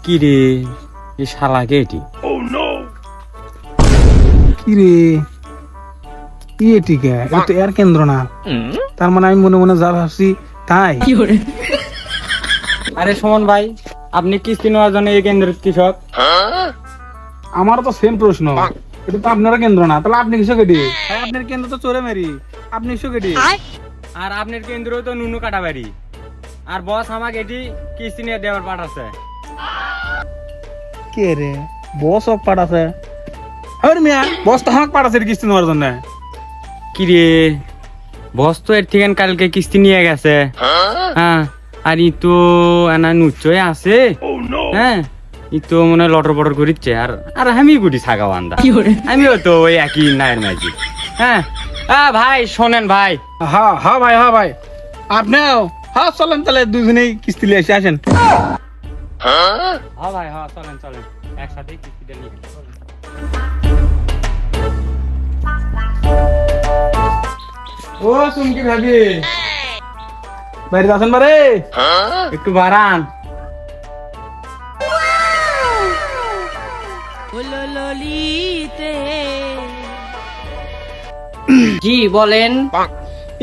কি রে এ শালা কে এটি? কি রে এটিকে এটা তো এর কেন্দ্র না, তার মানে আমি মনে মনে যা ভাবছি তাই। আরে সুমন ভাই, আপনি কিস্তি নেওয়ার জন্য এই কেন্দ্রের কৃষক? আমারও তো সেম প্রশ্ন, এটা তো আপনারা কেন্দ্র না, তাহলে আপনি কিসব এটি? হ্যাঁ আপনার কেন্দ্র তো চোরে মেরি, আপনি কিসব এটি? আর আপনার কেন্দ্র তো নুনু কাটাবাড়ি। আর বস আমাকে এটি কিস্তি নিয়ে দেওয়ার পাঠাচ্ছে। কে রে বস সব পাঠাছে? আরে মিয়া বস তো আমাকে পাঠাছে কিস্তি নেওয়ার জন্য। কি রে বস তো এর থেকে কালকে কিস্তি নিয়ে গেছে। হ্যাঁ আর ই তো এনা নুচয় আছে। হ্যাঁ ই তো মনে হয় লটর পটর করিচ্ছে। আর আর আমি গুটি ছাগা বান্দা, আমিও তো ওই একই নায়ের মাঝি। হ্যাঁ ভাই শোনেন ভাই। হ্যাঁ হ্যাঁ ভাই, হ্যাঁ ভাই, আপনিও হ্যাঁ চলেন তাহলে দুজনেই কিস্তি নিয়ে এসে আসেন। হ্যাঁ ভাই হ্যাঁ চলেন চলেন একসাথেই কিস্তিটা নিয়ে চলেন। ও চুমকি ভাবি বাইরে আছেন বারে, একটু বাড়ান। জি বলেন।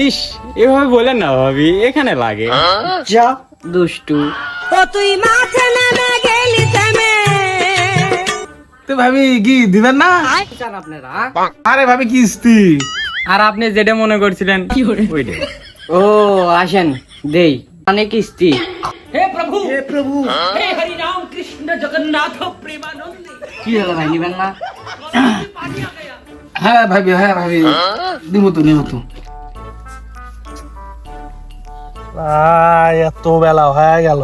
ইস এভাবে বলেন না ভাবি, এখানে লাগে। যা দুষ্টু। তুই মাঠে নেমে গেলি থেমে। তো ভাবি কি দিবেন না? চান আপনারা? আরে ভাবি কিস্তি। আর আপনি যেটা মনে করছিলেন ওইটা। ও আসেন দেই মানে কিস্তি। কি হলো ভাই নিবেন না? হ্যাঁ ভাবি, হ্যাঁ ভাবি, নিব তো। এত বেলা হয়ে গেল,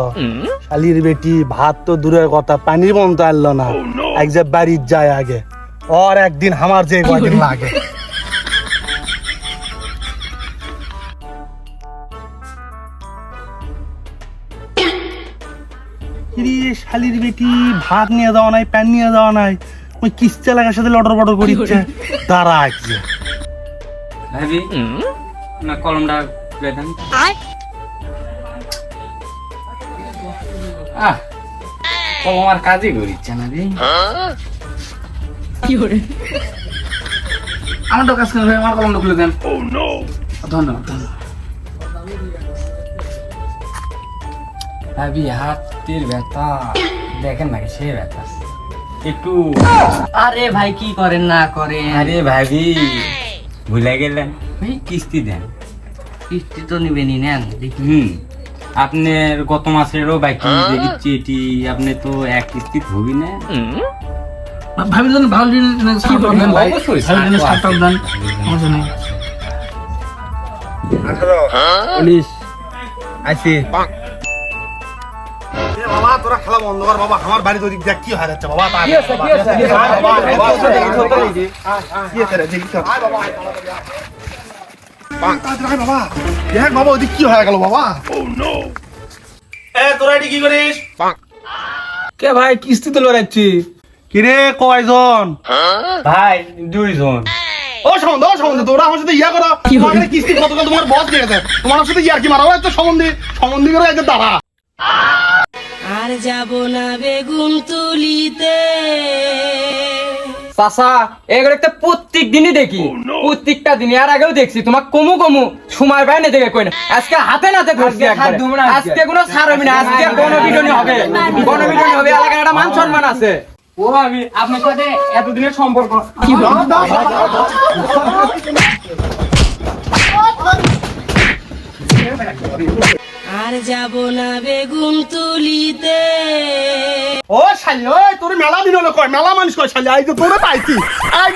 শালির বেটি ভাত তো দূরের কথা পানির মন তো আনলো না। এক যে বাড়ির যায় আগে और একদিন আমার যে কয়দিন লাগে। শালির বেটি ভাত নিয়ে যাওয়া নাই, প্যান নিয়ে যাওয়া নাই, ওই কিস্তি এলাকার সাথে লটর বটর করিচ্ছে। তারা আছে ভাবি না কলমটা খুলে দেন। কলম আর কাজই করিচ্ছে না রে। আমার তো কাজ করে, আমার কলমটা খুলে দেন। ধন্যবাদ। ভাবি হাতের ব্যথা দেখেন না সে ব্যথা একটু। আরে ভাই কি করেন না করেন? আরে ভাবি ভুলে গেলেন ভাই, কিস্তি দেন। কিস্তি তো নিবেনই, নেন দেখি। আপনার গত মাসেরও বাকি দেখছি এটি। আপনি তো এক কিস্তি হবি না। ভাবি জান ভালো জিনিস দেন ভাই, অবশ্যই ভালো জিনিস কাটাও দেন। আমার জন্য 19 আইসি। বাবা তোরা খেলা বন্ধ কর বাবা, আমার বাড়ি তো দিক দেখ কি হয়ে যাচ্ছে বাবা। কি আছে বাবা, দেখ বাবা ওদিক কি হয়ে গেল বাবা। তোরা এটি কি করিস? কে ভাই কিস্তি তো লড়াচ্ছি। কিরে কয়জন? ভাই 2 জন। ও সম্বন্ধে তোরা আমার সাথে ইয়া করো। তোমার কিস্তি কতকাল তোমার বস দিয়ে গেছে, তোমার সাথে ইয়ার কি মারা হয় তো সম্বন্ধে করে একজন দাঁড়া। আর যাব না বেগুন তুলিতে। চাচা এগুলো তো প্রত্যেক দিনই দেখি, প্রত্যেকটা দিনই। আর আগেও দেখছি তোমার কমু সময় পায় না দেখে কই না। আজকে হাতে নাতে ধরছি একবারে। আজকে কোনো ছাড় হবে না, আজকে গণবিডনি হবে, গণবিডনি হবে। এলাকার একটা মান সম্মান আছে। ও ভাবি আপনার সাথে এতদিনের সম্পর্ক কি আর যাব না বেগুন তুলিতে। ও শালি ওই তোর মেলা দিন হলো কয়, মেলা মানুষ কয় শালি, আজ তো তোরে পাইছি। আজ